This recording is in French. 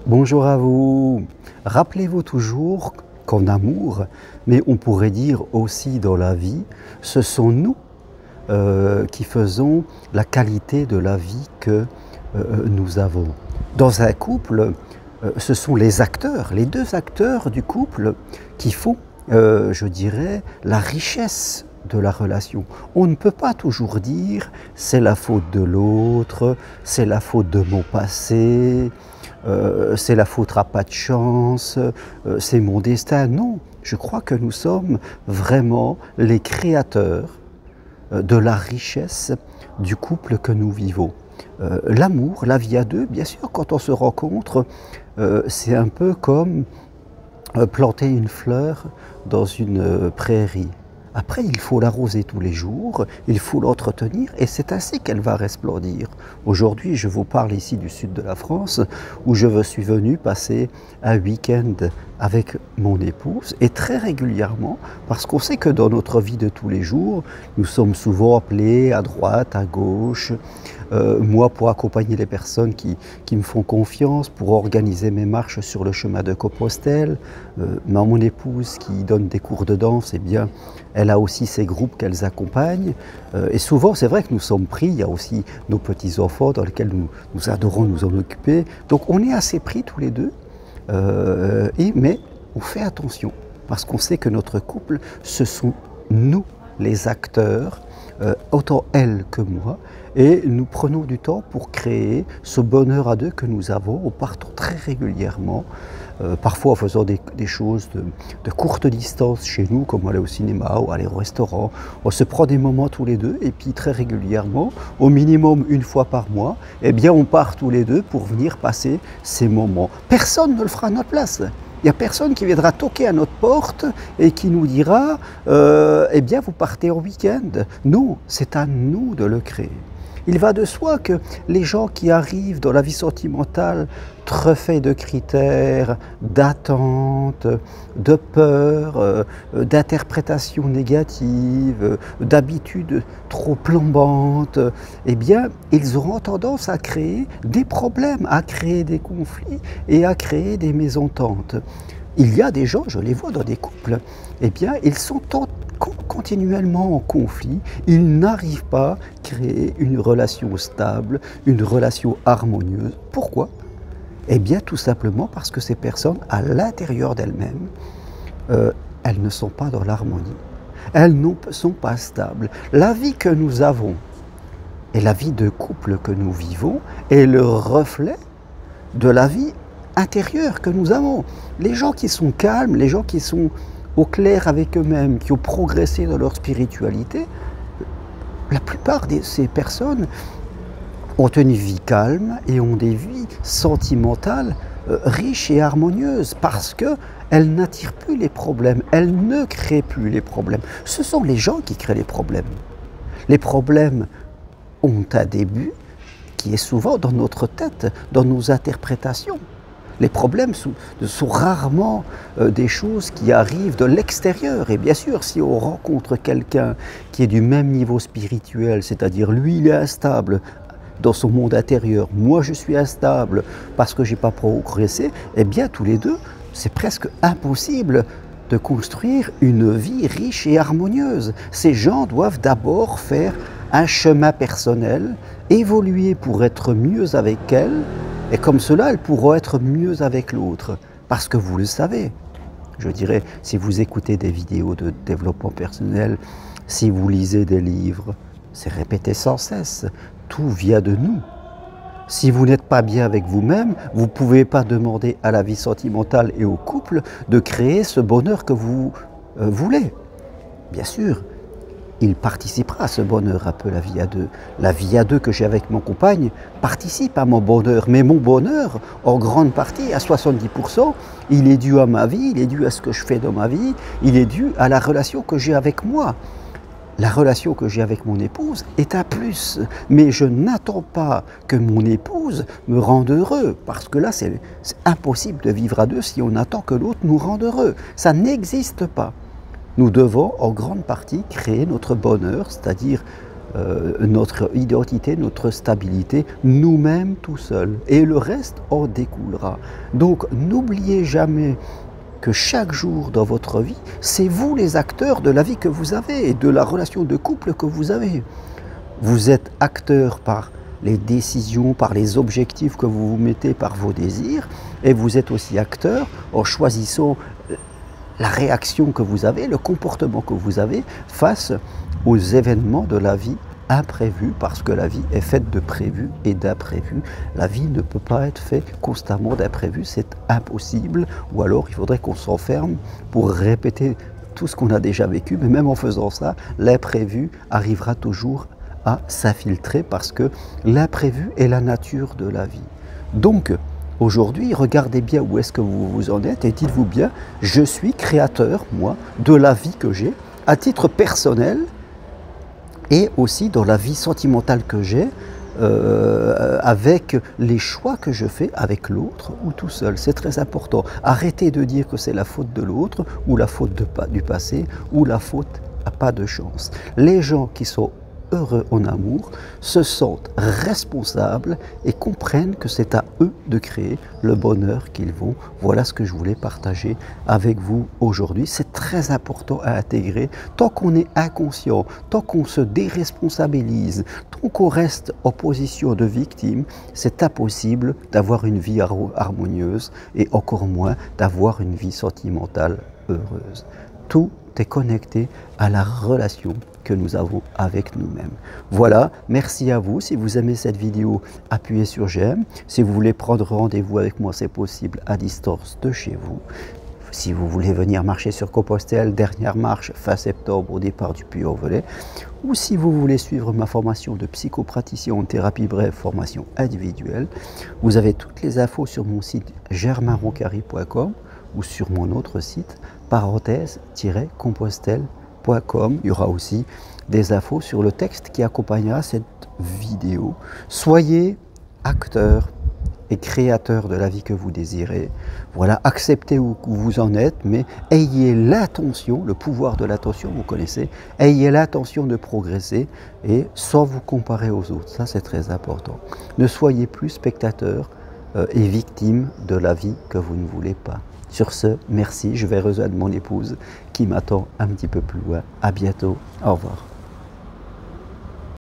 Bonjour à vous. Rappelez-vous toujours qu'en amour, mais on pourrait dire aussi dans la vie, ce sont nous qui faisons la qualité de la vie que nous avons. Dans un couple, ce sont les acteurs, les deux acteurs du couple qui font, je dirais, la richesse de la relation. On ne peut pas toujours dire c'est la faute de l'autre, c'est la faute de mon passé, c'est la faute à pas de chance, c'est mon destin. Non, je crois que nous sommes vraiment les créateurs de la richesse du couple que nous vivons. L'amour, la vie à deux, bien sûr, quand on se rencontre, c'est un peu comme planter une fleur dans une prairie. Après, il faut l'arroser tous les jours, il faut l'entretenir et c'est ainsi qu'elle va resplendir. Aujourd'hui, je vous parle ici du sud de la France où je suis venu passer un week-end avec mon épouse et très régulièrement, parce qu'on sait que dans notre vie de tous les jours, nous sommes souvent appelés à droite, à gauche, moi pour accompagner les personnes qui me font confiance, pour organiser mes marches sur le chemin de Compostelle, mon épouse qui donne des cours de danse, eh bien, elle a aussi ses groupes qu'elle accompagne. Et souvent, c'est vrai que nous sommes pris, il y a aussi nos petits-enfants dans lesquels nous adorons nous en occuper. Donc on est assez pris tous les deux, mais on fait attention, parce qu'on sait que notre couple, ce sont nous les acteurs, autant elle que moi, et nous prenons du temps pour créer ce bonheur à deux que nous avons. On part très régulièrement, parfois en faisant des choses de courte distance chez nous, comme aller au cinéma ou aller au restaurant. On se prend des moments tous les deux et puis très régulièrement, au minimum une fois par mois, eh bien on part tous les deux pour venir passer ces moments. Personne ne le fera à notre place. Il n'y a personne qui viendra toquer à notre porte et qui nous dira eh bien vous partez en week-end. Non, c'est à nous de le créer. Il va de soi que les gens qui arrivent dans la vie sentimentale truffés de critères, d'attentes, de peurs, d'interprétations négatives, d'habitudes trop plombantes, eh bien, ils auront tendance à créer des problèmes, à créer des conflits et à créer des mésententes. Il y a des gens, je les vois dans des couples, eh bien, ils sont continuellement en conflit, ils n'arrivent pas à créer une relation stable, une relation harmonieuse. Pourquoi? Eh bien, tout simplement parce que ces personnes, à l'intérieur d'elles-mêmes, elles ne sont pas dans l'harmonie. Elles ne sont pas stables. La vie que nous avons et la vie de couple que nous vivons est le reflet de la vie intérieure que nous avons. Les gens qui sont calmes, les gens qui sont au clair avec eux-mêmes, qui ont progressé dans leur spiritualité, la plupart de ces personnes ont une vie calme et ont des vies sentimentales riches et harmonieuses parce qu'elles n'attirent plus les problèmes, elles ne créent plus les problèmes. Ce sont les gens qui créent les problèmes. Les problèmes ont un début qui est souvent dans notre tête, dans nos interprétations. Les problèmes sont rarement des choses qui arrivent de l'extérieur. Et bien sûr, si on rencontre quelqu'un qui est du même niveau spirituel, c'est-à-dire lui, il est instable dans son monde intérieur, moi je suis instable parce que je n'ai pas progressé, eh bien tous les deux, c'est presque impossible de construire une vie riche et harmonieuse. Ces gens doivent d'abord faire un chemin personnel, évoluer pour être mieux avec elle, et comme cela, elles pourront être mieux avec l'autre. Parce que vous le savez, je dirais, si vous écoutez des vidéos de développement personnel, si vous lisez des livres, c'est répété sans cesse. Tout vient de nous. Si vous n'êtes pas bien avec vous-même, vous ne pouvez pas demander à la vie sentimentale et au couple de créer ce bonheur que vous voulez. Bien sûr, il participera à ce bonheur un peu, la vie à deux. La vie à deux que j'ai avec mon compagne participe à mon bonheur. Mais mon bonheur, en grande partie, à 70%, il est dû à ma vie, il est dû à ce que je fais dans ma vie, il est dû à la relation que j'ai avec moi. La relation que j'ai avec mon épouse est un plus, mais je n'attends pas que mon épouse me rende heureux, parce que là, c'est impossible de vivre à deux si on attend que l'autre nous rende heureux. Ça n'existe pas. Nous devons en grande partie créer notre bonheur, c'est-à-dire notre identité, notre stabilité, nous-mêmes tout seuls. Et le reste en découlera. Donc n'oubliez jamais que chaque jour dans votre vie, c'est vous les acteurs de la vie que vous avez et de la relation de couple que vous avez. Vous êtes acteur par les décisions, par les objectifs que vous vous mettez, par vos désirs, et vous êtes aussi acteur en choisissant la réaction que vous avez, le comportement que vous avez face aux événements de la vie imprévus, parce que la vie est faite de prévus et d'imprévus. La vie ne peut pas être faite constamment d'imprévus, c'est impossible, ou alors il faudrait qu'on s'enferme pour répéter tout ce qu'on a déjà vécu, mais même en faisant ça, l'imprévu arrivera toujours à s'infiltrer parce que l'imprévu est la nature de la vie. Donc, aujourd'hui, regardez bien où est-ce que vous en êtes et dites-vous bien, je suis créateur, moi, de la vie que j'ai, à titre personnel et aussi dans la vie sentimentale que j'ai, avec les choix que je fais avec l'autre ou tout seul. C'est très important. Arrêtez de dire que c'est la faute de l'autre ou la faute du passé ou la faute à pas de chance. Les gens qui sont heureux en amour se sentent responsables et comprennent que c'est à eux de créer le bonheur qu'ils vont. Voilà ce que je voulais partager avec vous aujourd'hui. C'est très important à intégrer. Tant qu'on est inconscient, tant qu'on se déresponsabilise, tant qu'on reste en position de victime, c'est impossible d'avoir une vie harmonieuse et encore moins d'avoir une vie sentimentale heureuse. Tout est connecté à la relation que nous avons avec nous-mêmes. Voilà, merci à vous. Si vous aimez cette vidéo, appuyez sur j'aime. Si vous voulez prendre rendez-vous avec moi, c'est possible à distance de chez vous. Si vous voulez venir marcher sur Compostelle, dernière marche fin septembre au départ du Puy-en-Velay, ou si vous voulez suivre ma formation de psychopraticien en thérapie brève, formation individuelle, vous avez toutes les infos sur mon site germainroncari.com ou sur mon autre site parenthèse-compostelle.com. Il y aura aussi des infos sur le texte qui accompagnera cette vidéo. Soyez acteur et créateur de la vie que vous désirez. Voilà, acceptez où vous en êtes, mais ayez l'intention, le pouvoir de l'attention, vous connaissez, ayez l'intention de progresser et sans vous comparer aux autres. Ça, c'est très important. Ne soyez plus spectateur et victime de la vie que vous ne voulez pas. Sur ce, merci, je vais rejoindre mon épouse qui m'attend un petit peu plus loin. À bientôt, au revoir.